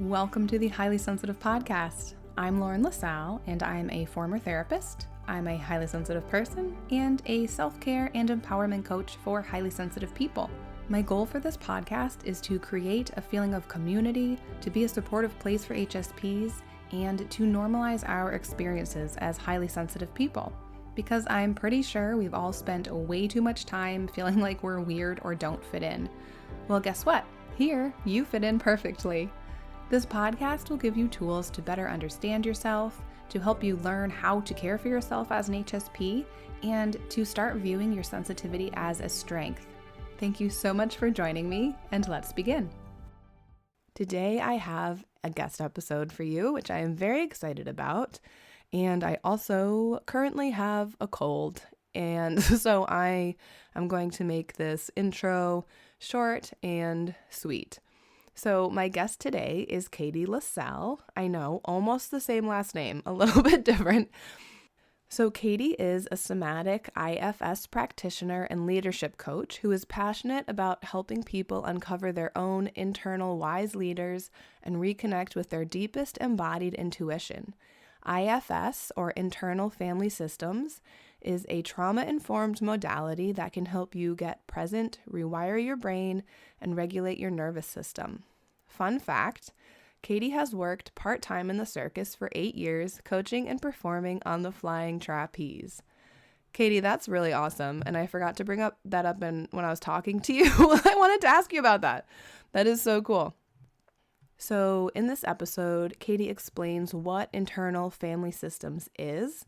Welcome to the Highly Sensitive Podcast. I'm Lauren LaSalle, and I'm a former therapist. I'm a highly sensitive person and a self-care and empowerment coach for highly sensitive people. My goal for this podcast is to create a feeling of community, to be a supportive place for HSPs, and to normalize our experiences as highly sensitive people. Because I'm pretty sure we've all spent way too much time feeling like we're weird or don't fit in. Well, guess what? Here, you fit in perfectly. This podcast will give you tools to better understand yourself, to help you learn how to care for yourself as an HSP, and to start viewing your sensitivity as a strength. Thank you so much for joining me, and let's begin. Today I have a guest episode for you, which I am very excited about, and I also currently have a cold, and so I am going to make this intro short and sweet. So my guest today is Katie LaCelle. I know, almost the same last name, a little bit different. So Katie is a somatic IFS practitioner and leadership coach who is passionate about helping people uncover their own internal wise leaders and reconnect with their deepest embodied intuition. IFS, or internal family systems, is a trauma-informed modality that can help you get present, rewire your brain, and regulate your nervous system. Fun fact, Katie has worked part-time in the circus for 8 years, coaching and performing on the flying trapeze. Katie, that's really awesome, and I forgot to bring that up when I was talking to you. I wanted to ask you about that. That is so cool. So in this episode, Katie explains what internal family systems is.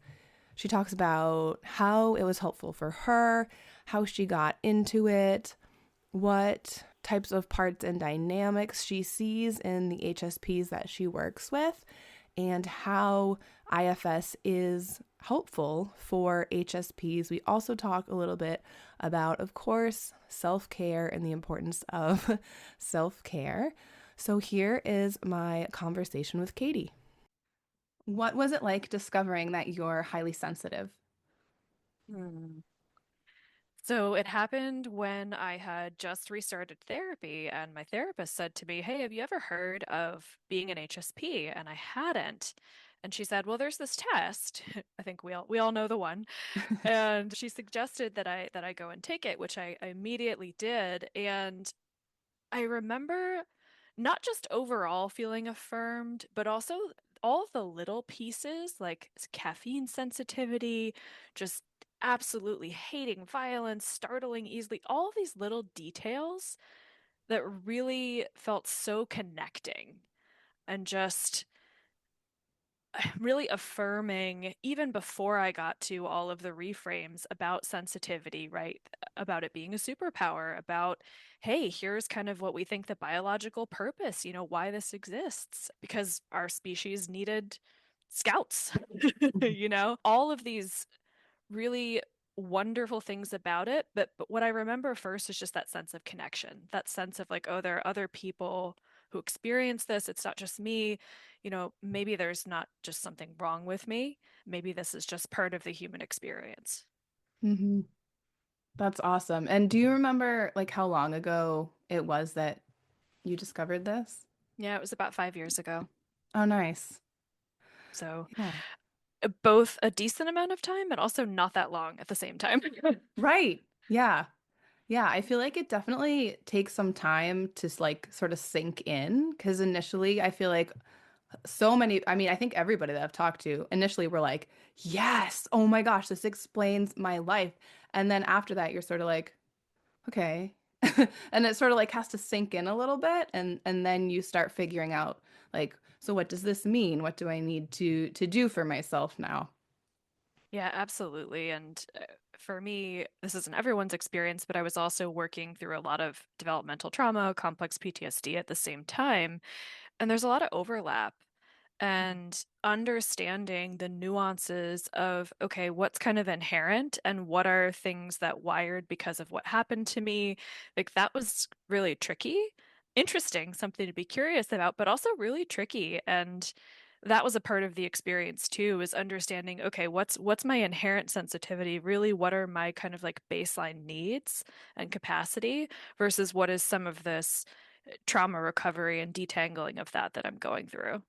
She talks about how it was helpful for her, how she got into it, what types of parts and dynamics she sees in the HSPs that she works with, and how IFS is helpful for HSPs. We also talk a little bit about, of course, self-care and the importance of self-care. So here is my conversation with Katie. What was it like discovering that you're highly sensitive? So it happened when I had just restarted therapy, and my therapist said to me, "Hey, have you ever heard of being an HSP?" And I hadn't. And she said, "Well, there's this test." I think we all know the one. And she suggested that I go and take it, which I immediately did. And I remember not just overall feeling affirmed, but also all of the little pieces like caffeine sensitivity, just absolutely hating violence, startling easily, all of these little details that really felt so connecting and just really affirming even before I got to all of the reframes about sensitivity, right? About it being a superpower, about, hey, here's kind of what we think the biological purpose, why this exists, because our species needed scouts, all of these really wonderful things about it. But what I remember first is just that sense of connection, that sense of like, oh, there are other people who experience this. It's not just me. Maybe there's not just something wrong with me. Maybe this is just part of the human experience. Mm-hmm. That's awesome. And do you remember like how long ago it was that you discovered this? Yeah, it was about 5 years ago. Oh, nice. So Yeah. both a decent amount of time and also not that long at the same time. Right. Yeah. Yeah. I feel like it definitely takes some time to like sort of sink in because initially I feel like I think everybody that I've talked to initially were like, yes, oh my gosh, this explains my life. And then after that, you're sort of like, okay. And it sort of like has to sink in a little bit and then you start figuring out like, so what does this mean? What do I need to do for myself now? Yeah, absolutely. And for me, this isn't everyone's experience, but I was also working through a lot of developmental trauma, complex PTSD at the same time. And there's a lot of overlap and understanding the nuances of, okay, what's kind of inherent and what are things that wired because of what happened to me. Like that was really tricky, interesting, something to be curious about, but also really tricky. And that was a part of the experience too, is understanding, okay, what's my inherent sensitivity? Really, what are my kind of like baseline needs and capacity versus what is some of this trauma recovery and detangling of that I'm going through.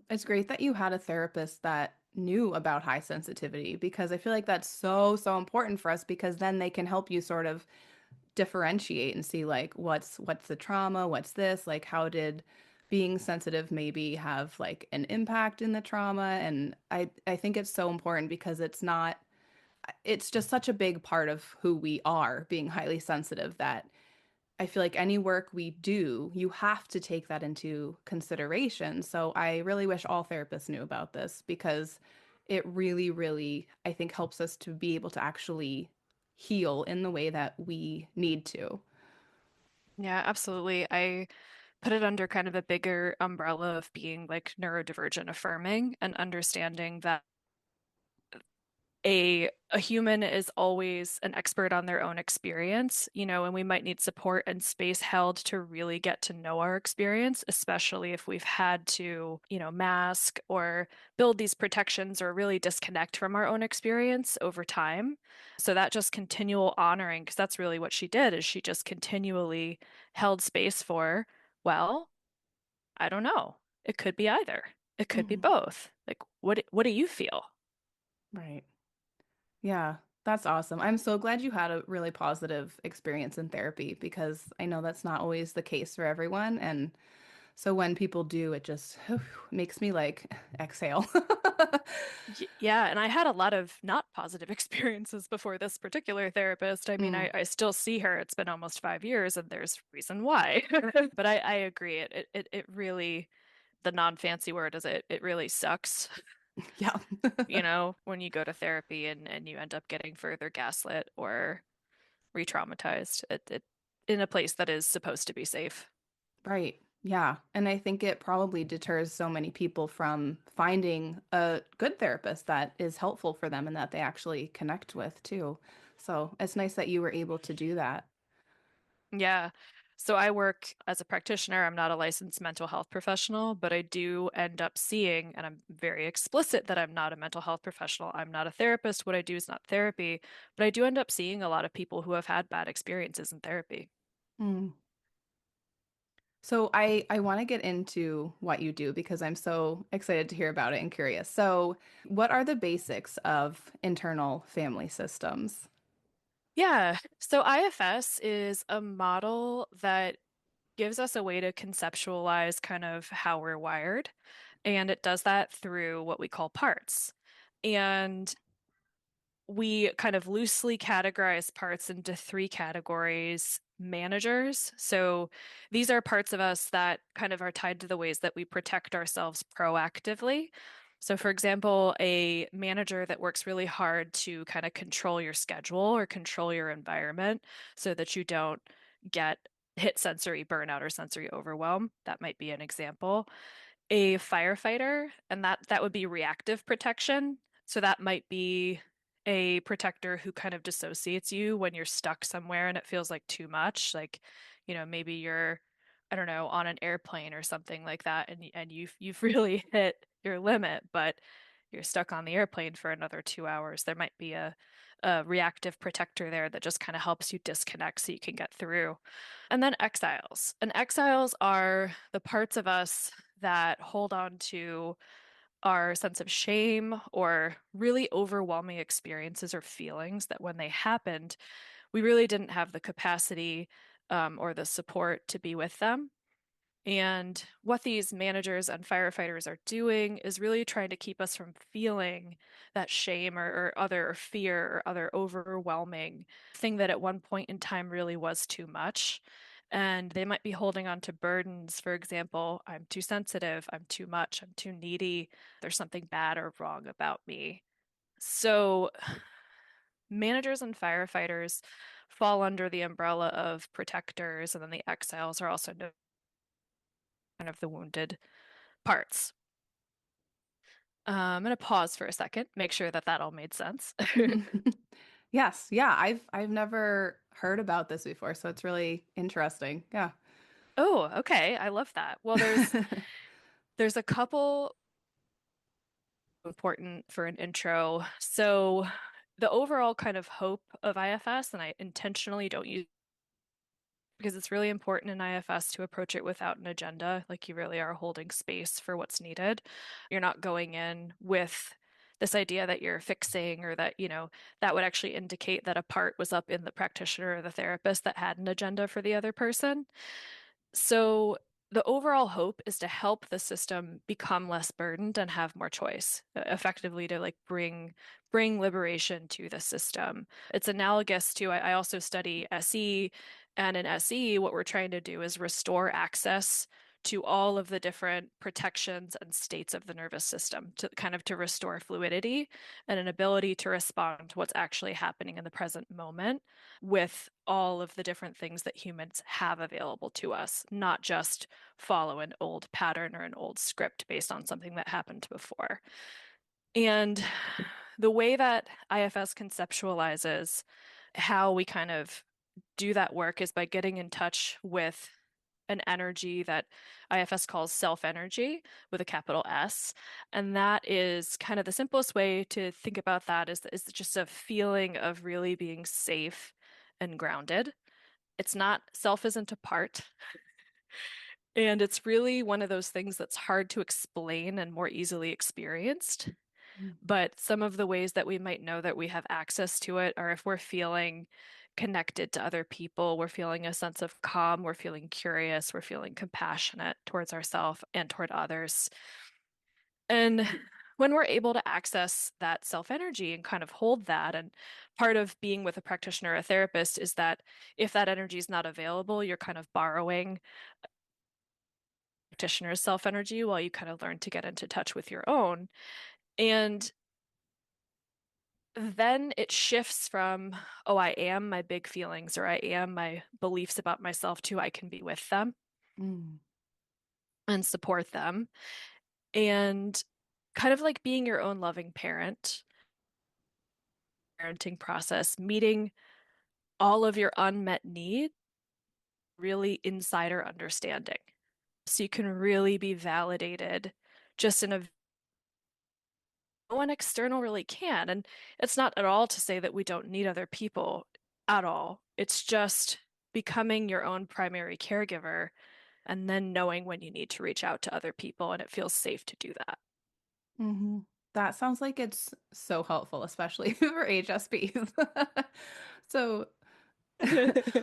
It's great that you had a therapist that knew about high sensitivity because I feel like that's so, so important for us because then they can help you sort of differentiate and see like what's the trauma, what's this, like how did being sensitive maybe have like an impact in the trauma. And I think it's so important because it's just such a big part of who we are, being highly sensitive, that I feel like any work we do, you have to take that into consideration. So I really wish all therapists knew about this because it really, really, I think, helps us to be able to actually heal in the way that we need to. Yeah, absolutely. I put it under kind of a bigger umbrella of being like neurodivergent affirming and understanding that a human is always an expert on their own experience, and we might need support and space held to really get to know our experience, especially if we've had to, mask or build these protections or really disconnect from our own experience over time. So that just continual honoring, because that's really what she did, is she just continually held space for, well, I don't know. It could be either. It could be Mhm. both. Like, what do you feel? Right. Yeah, that's awesome. I'm so glad you had a really positive experience in therapy because I know that's not always the case for everyone. And so when people do, it just makes me like exhale. Yeah, and I had a lot of not positive experiences before this particular therapist. I mean, Mm, I still see her. It's been almost 5 years, and there's reason why. But I agree. It really, the non-fancy word is it really sucks, yeah. when you go to therapy and you end up getting further gaslit or re-traumatized in a place that is supposed to be safe. Right. Yeah. And I think it probably deters so many people from finding a good therapist that is helpful for them and that they actually connect with too. So it's nice that you were able to do that. Yeah. So I work as a practitioner. I'm not a licensed mental health professional, but I do end up seeing, and I'm very explicit that I'm not a mental health professional. I'm not a therapist. What I do is not therapy, but I do end up seeing a lot of people who have had bad experiences in therapy. Mm. So I want to get into what you do because I'm so excited to hear about it and curious. So, what are the basics of internal family systems? Yeah. So IFS is a model that gives us a way to conceptualize kind of how we're wired. And it does that through what we call parts. And we kind of loosely categorize parts into three categories. Managers. So these are parts of us that kind of are tied to the ways that we protect ourselves proactively. So, for example, a manager that works really hard to kind of control your schedule or control your environment so that you don't get hit sensory burnout or sensory overwhelm. That might be an example. A firefighter, and that would be reactive protection. So that might be a protector who kind of dissociates you when you're stuck somewhere and it feels like too much. Like, maybe you're, I don't know, on an airplane or something like that, and you've really hit your limit, but you're stuck on the airplane for another 2 hours. There might be a reactive protector there that just kind of helps you disconnect so you can get through. And then exiles. And exiles are the parts of us that hold on to our sense of shame or really overwhelming experiences or feelings that when they happened, we really didn't have the capacity or the support to be with them. And what these managers and firefighters are doing is really trying to keep us from feeling that shame or other or fear or other overwhelming thing that at one point in time really was too much. And they might be holding on to burdens. For example, I'm too sensitive, I'm too much, I'm too needy, there's something bad or wrong about me. So, managers and firefighters fall under the umbrella of protectors, and then the exiles are also known kind of the wounded parts. I'm going to pause for a second, make sure that that all made sense. Yes, yeah, I've never heard about this before, so it's really interesting. Yeah. Oh, okay. I love that. Well, there's a couple important for an intro. So the overall kind of hope of IFS, and I intentionally don't use because it's really important in IFS to approach it without an agenda. Like you really are holding space for what's needed. You're not going in with this idea that you're fixing or that, that would actually indicate that a part was up in the practitioner or the therapist that had an agenda for the other person. So the overall hope is to help the system become less burdened and have more choice, effectively to like bring liberation to the system. It's analogous to I also study SE, and in SE, what we're trying to do is restore access to all of the different protections and states of the nervous system to kind of to restore fluidity and an ability to respond to what's actually happening in the present moment with all of the different things that humans have available to us, not just follow an old pattern or an old script based on something that happened before. And the way that IFS conceptualizes how we kind of do that work is by getting in touch with an energy that IFS calls self energy with a capital S. And that is kind of the simplest way to think about that is just a feeling of really being safe and grounded. It's not, self isn't a part. And it's really one of those things that's hard to explain and more easily experienced. But some of the ways that we might know that we have access to it are if we're feeling connected to other people, we're feeling a sense of calm, we're feeling curious, we're feeling compassionate towards ourselves and toward others. And when we're able to access that self energy and kind of hold that, and part of being with a practitioner or a therapist is that if that energy is not available, you're kind of borrowing practitioner's self energy while you kind of learn to get into touch with your own. And then it shifts from, oh, I am my big feelings or I am my beliefs about myself to I can be with them Mm. and support them. And kind of like being your own loving parent, parenting process, meeting all of your unmet needs, really insider understanding. So you can really be validated just in a no one external really can. And it's not at all to say that we don't need other people at all. It's just becoming your own primary caregiver and then knowing when you need to reach out to other people and it feels safe to do that. Hmm. That sounds like it's so helpful, especially for HSPs. So,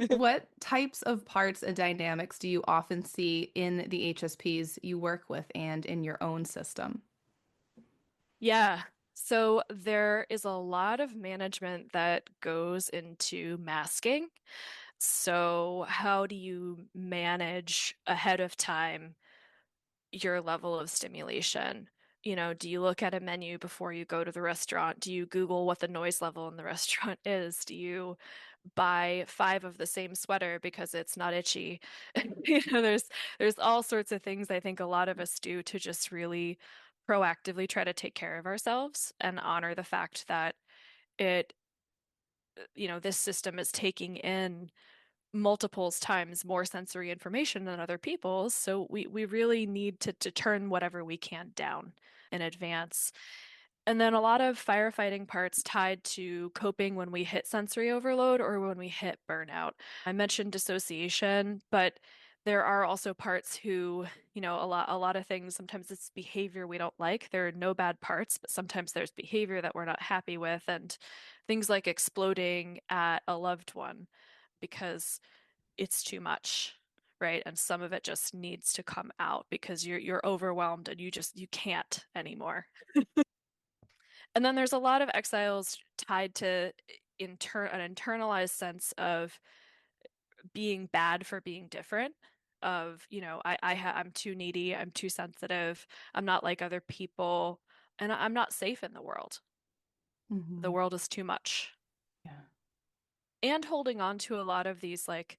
what types of parts and dynamics do you often see in the HSPs you work with and in your own system? Yeah. So there is a lot of management that goes into masking. So how do you manage ahead of time your level of stimulation? Do you look at a menu before you go to the restaurant? Do you Google what the noise level in the restaurant is? Do you buy five of the same sweater because it's not itchy? There's all sorts of things I think a lot of us do to just really proactively try to take care of ourselves and honor the fact that it, this system is taking in multiples times more sensory information than other people's. So we really need to turn whatever we can down in advance. And then a lot of firefighting parts tied to coping when we hit sensory overload or when we hit burnout. I mentioned dissociation, but there are also parts who, a lot of things, sometimes it's behavior we don't like. There are no bad parts, but sometimes there's behavior that we're not happy with, and things like exploding at a loved one because it's too much, right? And some of it just needs to come out because you're overwhelmed and you can't anymore. And then there's a lot of exiles tied to an internalized sense of being bad for being different. Of, I'm too needy, I'm too sensitive, I'm not like other people, and I'm not safe in the world. The Hmm. world is too much. Yeah. And holding on to a lot of these, like,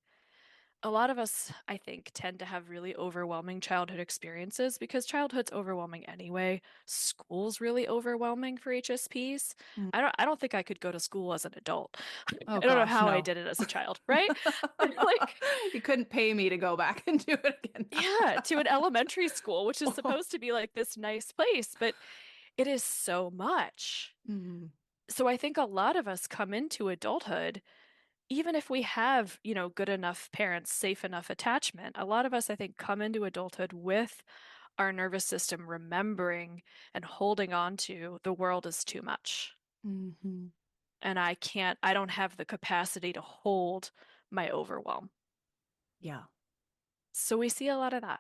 a lot of us, I think, tend to have really overwhelming childhood experiences because childhood's overwhelming anyway. School's really overwhelming for HSPs. Mm. I don't think I could go to school as an adult. Oh I don't know gosh, how I no. did it as a child, right? Like, You couldn't pay me to go back and do it again. yeah, to an elementary school, which is Oh. supposed to be like this nice place, but it is so much. Mhm. So I think a lot of us come into adulthood even if we have, good enough parents, safe enough attachment, a lot of us, I think, come into adulthood with our nervous system remembering and holding on to the world is too much. Hmm. And I don't have the capacity to hold my overwhelm. Yeah. So we see a lot of that.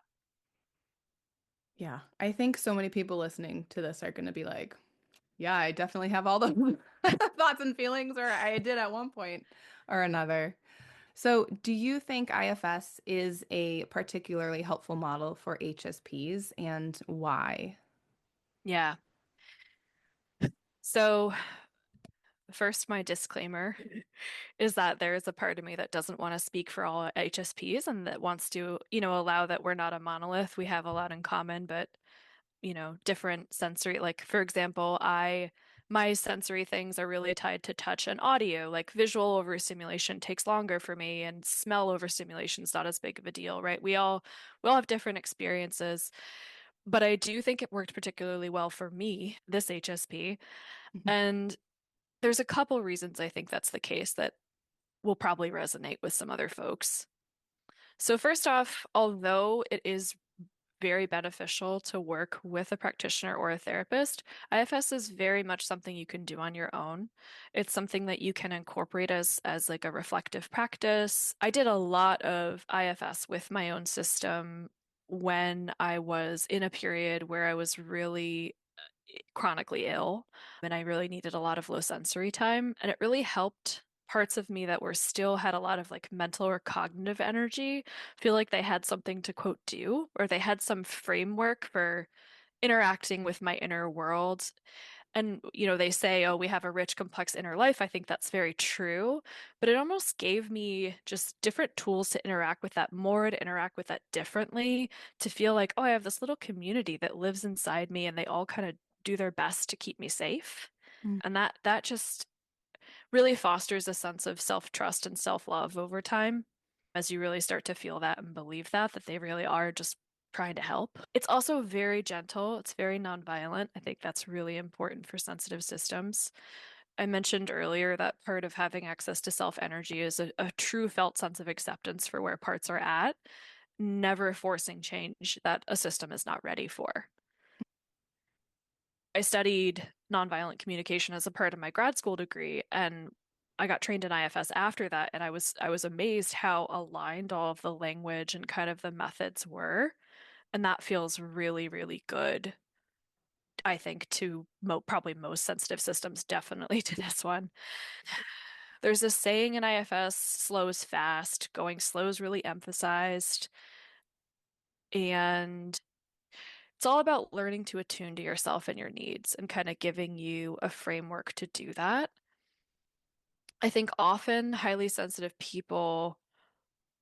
Yeah. I think so many people listening to this are going to be like, yeah, I definitely have all those thoughts and feelings, or I did at one point or another. So, do you think IFS is a particularly helpful model for HSPs and why? Yeah. So first, my disclaimer is that there is a part of me that doesn't want to speak for all HSPs and that wants to, allow that we're not a monolith. We have a lot in common, but, different sensory, like for example, my sensory things are really tied to touch and audio. Like visual overstimulation takes longer for me and smell overstimulation is not as big of a deal, right? We all have different experiences, but I do think it worked particularly well for me, this HSP. Mhm. And there's a couple reasons I think that's the case that will probably resonate with some other folks. So, first off, although it is very beneficial to work with a practitioner or a therapist, IFS is very much something you can do on your own. It's something that you can incorporate as like a reflective practice. I did a lot of IFS with my own system when I was in a period where I was really chronically ill and I really needed a lot of low sensory time. And it really helped parts of me that were still had a lot of like mental or cognitive energy feel like they had something to quote do, or they had some framework for interacting with my inner world. And, they say, oh, we have a rich, complex inner life. I think that's very true. But it almost gave me just different tools to interact with that more, to interact with that differently, to feel like, oh, I have this little community that lives inside me and they all kind of do their best to keep me safe. Mm. And that just really fosters a sense of self-trust and self-love over time as you really start to feel that and believe that they really are just trying to help. It's also very gentle, it's very nonviolent. I think that's really important for sensitive systems. I mentioned earlier that part of having access to self energy is a true felt sense of acceptance for where parts are at, never forcing change that a system is not ready for. I studied nonviolent communication as a part of my grad school degree, and I got trained in IFS after that, and I was amazed how aligned all of the language and kind of the methods were. And that feels really, really good, I think, to probably most sensitive systems, definitely to this one. There's this saying in IFS, slow is fast, going slow is really emphasized. And it's all about learning to attune to yourself and your needs and kind of giving you a framework to do that. I think often highly sensitive people,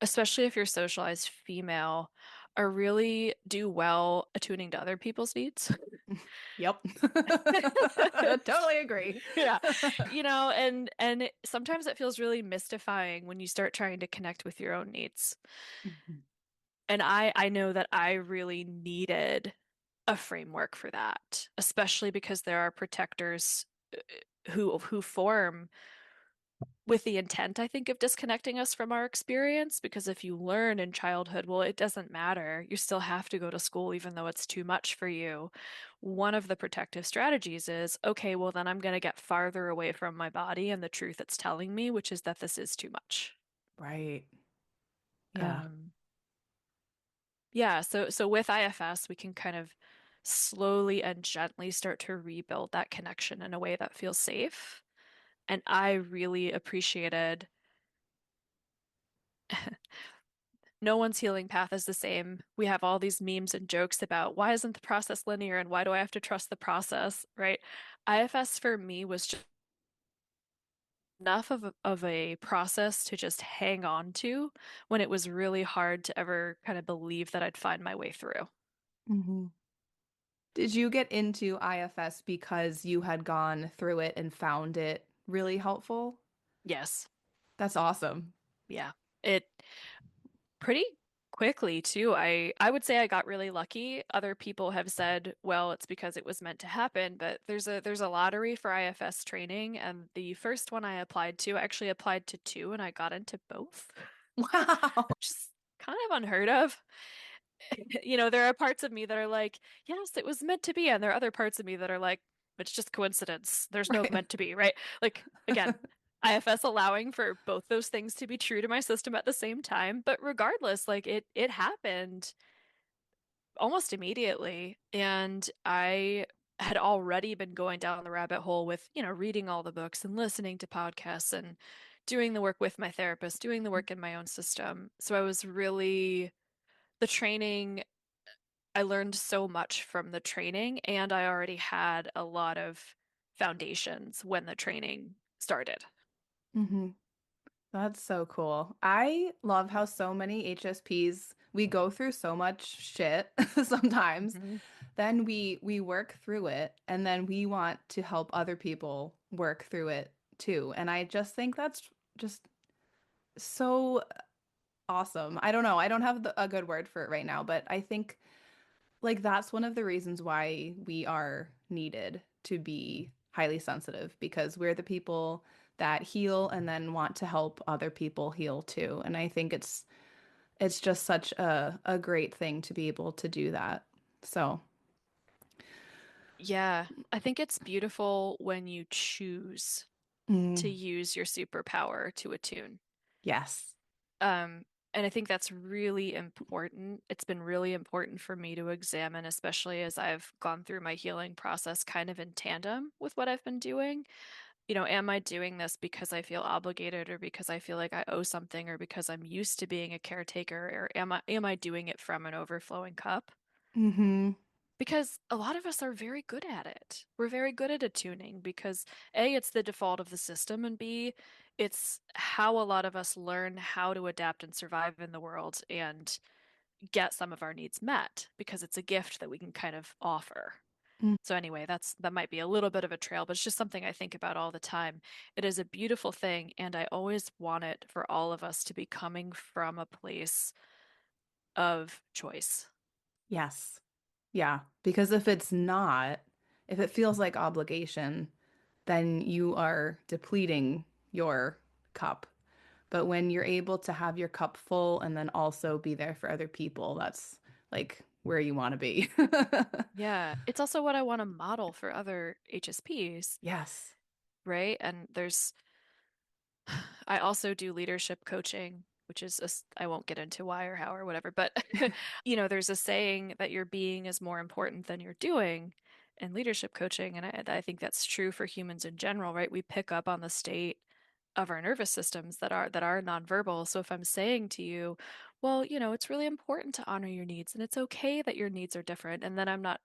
especially if you're socialized female, are really do well attuning to other people's needs. Yep. Totally agree. Yeah. Sometimes it feels really mystifying when you start trying to connect with your own needs. Mhm. And I know that I really needed a framework for that, especially because there are protectors who form with the intent, I think, of disconnecting us from our experience. Because if you learn in childhood, well, it doesn't matter. You still have to go to school, even though it's too much for you. One of the protective strategies is, okay, well, then I'm going to get farther away from my body and the truth it's telling me, which is that this is too much. Right. Yeah. Um, yeah, so with IFS, we can kind of slowly and gently start to rebuild that connection in a way that feels safe. And I really appreciated no one's healing path is the same. We have all these memes and jokes about why isn't the process linear and why do I have to trust the process, right? IFS for me was just enough of a process to just hang on to when it was really hard to ever kind of believe that I'd find my way through. Hmm. Did you get into IFS because you had gone through it and found it really helpful? Yes. That's awesome. Yeah. It pretty quickly too. I would say I got really lucky. Other people have said, well, it's because it was meant to happen, but there's a lottery for IFS training, and the first one I applied to, I actually applied to two and I got into both, Wow. which is kind of unheard of. There are parts of me that are like, yes, it was meant to be, and there are other parts of me that are like, it's just coincidence. There's no Right. meant to be, right? Like again, IFS allowing for both those things to be true to my system at the same time, but regardless, like it happened almost immediately, and I had already been going down the rabbit hole with, reading all the books and listening to podcasts and doing the work with my therapist, doing the work in my own system. So I was really the training I learned so much from the training, and I already had a lot of foundations when the training started. hmm That's so cool. I love how so many HSPs, we go through so much shit sometimes. Mhm. Then we work through it and then we want to help other people work through it too. And I just think that's just so awesome. I don't know. I don't have a good word for it right now, but I think like that's one of the reasons why we are needed to be highly sensitive because we're the people that heal and then want to help other people heal too. And I think it's just such a great thing to be able to do that. So, Yeah, I think it's beautiful when you choose to mm, use your superpower to attune. yes. Um, and I think that's really important. It's been really important for me to examine, especially as I've gone through my healing process kind of in tandem with what I've been doing. Am I doing this because I feel obligated or because I feel like I owe something or because I'm used to being a caretaker, or am I doing it from an overflowing cup? hmm Because a lot of us are very good at it. We're very good at attuning because A, it's the default of the system, and B, it's how a lot of us learn how to adapt and survive in the world and get some of our needs met because it's a gift that we can kind of offer. So anyway, that might be a little bit of a trail, but it's just something I think about all the time. It is a beautiful thing, and I always want it for all of us to be coming from a place of choice. Yes. Yeah. Because if it's not, if it feels like obligation, then you are depleting your cup. But when you're able to have your cup full and then also be there for other people, that's like where you want to be. Yeah, it's also what I want to model for other HSPs, Yes. right? I also do leadership coaching, which is I won't get into why or how or whatever, but there's a saying that your being is more important than your doing in leadership coaching, and I think that's true for humans in general, right? We pick up on the state of our nervous systems that are nonverbal. So if I'm saying to you, well, it's really important to honor your needs, and it's okay that your needs are different, and then I'm not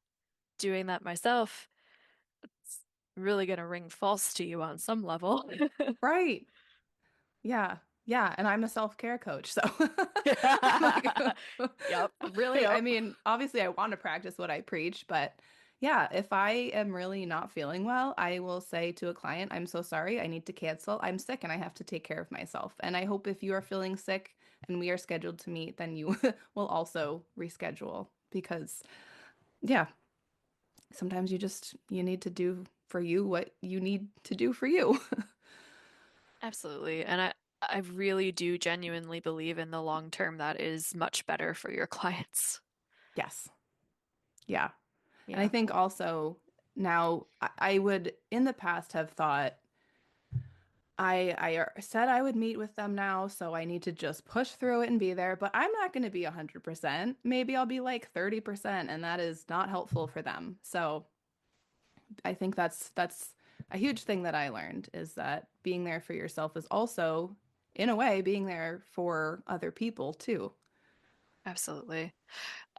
doing that myself, it's really going to ring false to you on some level. Right. Yeah. Yeah. And I'm a self-care coach. So I'm like, Yep. really, I Yep. mean, obviously I want to practice what I preach, but yeah, if I am really not feeling well, I will say to a client, I'm so sorry, I need to cancel. I'm sick and I have to take care of myself. And I hope if you are feeling sick and we are scheduled to meet, then you will also reschedule because yeah, sometimes you need to do for you what you need to do for you. Absolutely. And I really do genuinely believe in the long term that is much better for your clients. Yes. Yeah. And I Yeah. think also now I would in the past have thought I said I would meet with them now, so I need to just push through it and be there, but I'm not going to be 100%. Maybe I'll be like 30%, and that is not helpful for them. So I think that's a huge thing that I learned is that being there for yourself is also, in a way, being there for other people too. Absolutely.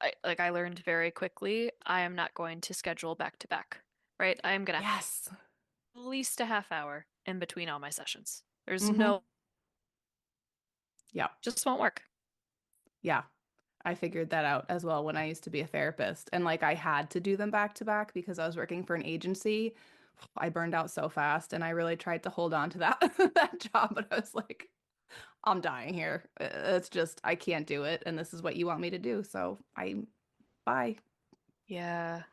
I learned very quickly, I am not going to schedule back to back, right? I am going to Yes. at least a half hour in between all my sessions. There's Mm-hmm. no, Yeah. just won't work. Yeah. I figured that out as well when I used to be a therapist. And like I had to do them back to back because I was working for an agency. I burned out so fast and I really tried to hold on to that that job, but I was like, I'm dying here. It's just, I can't do it. And this is what you want me to do. So bye. Yeah.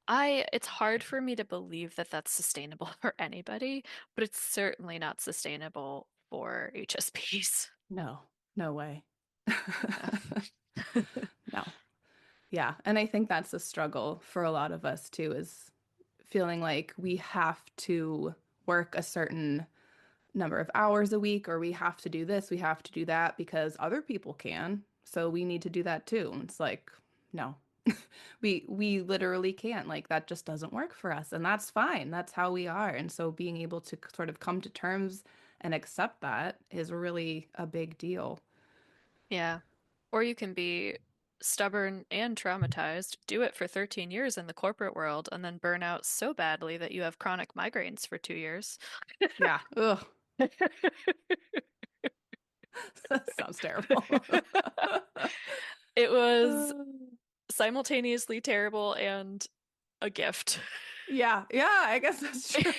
It's hard for me to believe that that's sustainable for anybody, but it's certainly not sustainable for HSPs. No, no way. Yeah. No. Yeah. And I think that's a struggle for a lot of us too, is feeling like we have to work a certain number of hours a week, or we have to do this, we have to do that because other people can. So we need to do that too. And it's like, no. We literally can't. Like that just doesn't work for us. And that's fine. That's how we are. And so being able to sort of come to terms and accept that is really a big deal. Yeah. Or you can be stubborn and traumatized, do it for 13 years in the corporate world, and then burn out so badly that you have chronic migraines for 2 years. Yeah. Ugh. That sounds terrible. It was simultaneously terrible and a gift. Yeah, yeah, I guess that's true.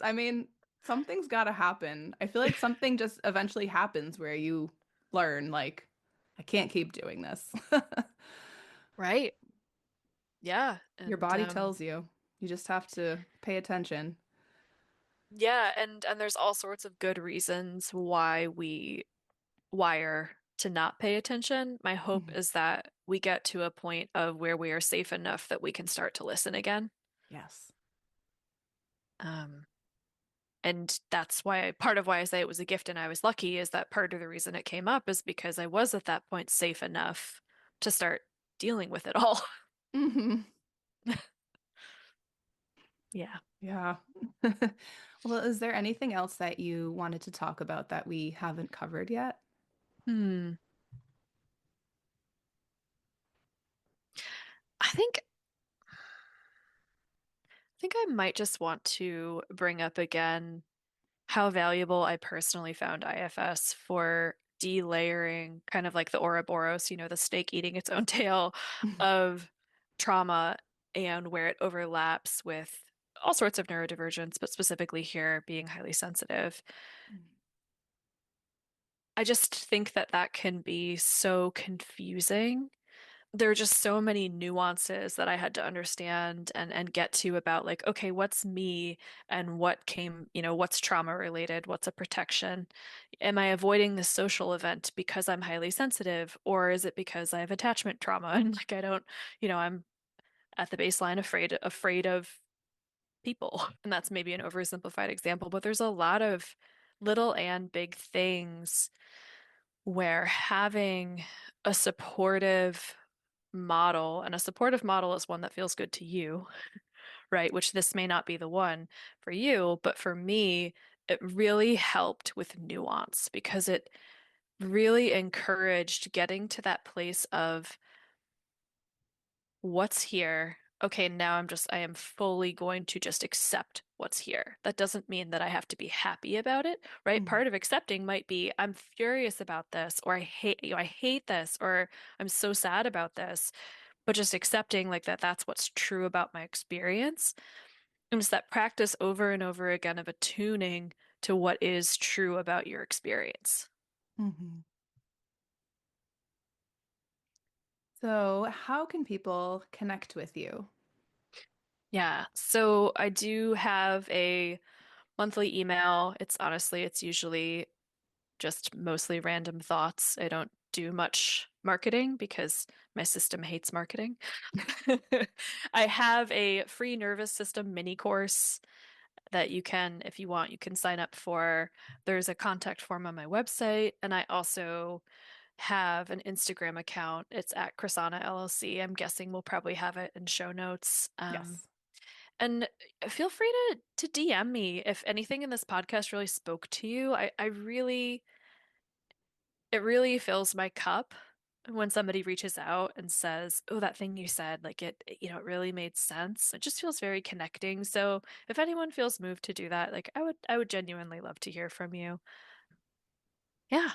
I mean, something's got to happen. I feel like something just eventually happens where you learn, like, I can't keep doing this. Right. Yeah. Your And body tells you. You just have to pay attention. yeah, and there's all sorts of good reasons why we wire to not pay attention. My hope Mhm. is that we get to a point of where we are safe enough that we can start to listen again. Yes. Um, and that's why part of why I say it was a gift and I was lucky is that part of the reason it came up is because I was at that point safe enough to start dealing with it all. Hmm. Yeah. Yeah. Well, is there anything else that you wanted to talk about that we haven't covered yet? Hmm. I think I think I might just want to bring up again how valuable I personally found IFS for delayering kind of like the Ouroboros, the snake eating its own tail of trauma and where it overlaps with all sorts of neurodivergence, but specifically here being highly sensitive. I just think that that can be so confusing. There are just so many nuances that I had to understand and get to about like, okay, what's me and what came, what's trauma related, what's a protection? Am I avoiding this social event because I'm highly sensitive, or is it because I have attachment trauma and like I don't, I'm at the baseline afraid of people. And that's maybe an oversimplified example, but there's a lot of little and big things where having a supportive model, and a supportive model is one that feels good to you, right? Which this may not be the one for you, but for me, it really helped with nuance because it really encouraged getting to that place of what's here. Okay, now I am fully going to just accept what's here. That doesn't mean that I have to be happy about it, right? Mhm. Part of accepting might be I'm furious about this, or I hate this, or I'm so sad about this, but just accepting like that that's what's true about my experience. And it's that practice over and over again of attuning to what is true about your experience. Mhm. So, how can people connect with you? Yeah. So I do have a monthly email. It's usually just mostly random thoughts. I don't do much marketing because my system hates marketing. I have a free nervous system mini course that you can, if you want, you can sign up for. There's a contact form on my website, and I also have an Instagram account. It's at Chrisana LLC. I'm guessing we'll probably have it in show notes. Yes. And feel free to DM me if anything in this podcast really spoke to you. It really fills my cup when somebody reaches out and says, "Oh, that thing you said, like it really made sense." It just feels very connecting. So if anyone feels moved to do that, like I would genuinely love to hear from you. Yeah.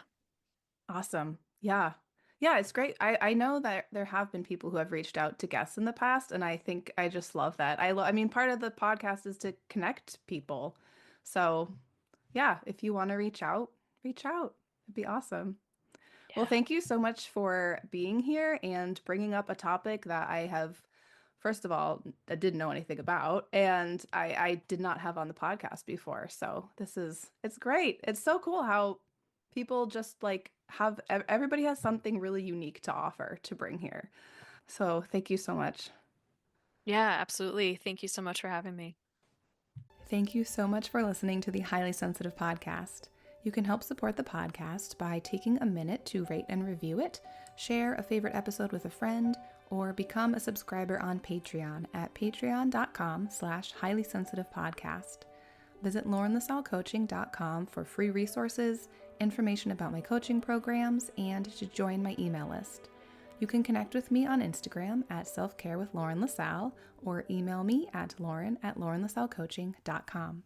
Awesome. Yeah. Yeah, it's great. I know that there have been people who have reached out to guests in the past, and I think I just love that. I mean, part of the podcast is to connect people. So, yeah, if you want to reach out, reach out. It'd be awesome. Well, Yeah. thank you so much for being here and bringing up a topic that I have, first of all, I didn't know anything about, and I did not have on the podcast before. So it's great. It's so cool how people just like everybody has something really unique to offer to bring here. So thank you so much. Yeah, absolutely. Thank you so much for having me. Thank you so much for listening to the Highly Sensitive Podcast. You can help support the podcast by taking a minute to rate and review it, share a favorite episode with a friend, or become a subscriber on Patreon at patreon.com/highlysensitivepodcast. Visit laurenlasallecoaching.com for free resources, information about my coaching programs, and to join my email list. You can connect with me on Instagram at selfcarewithlaurenlasalle or email me at lauren@laurenlasallecoaching.com.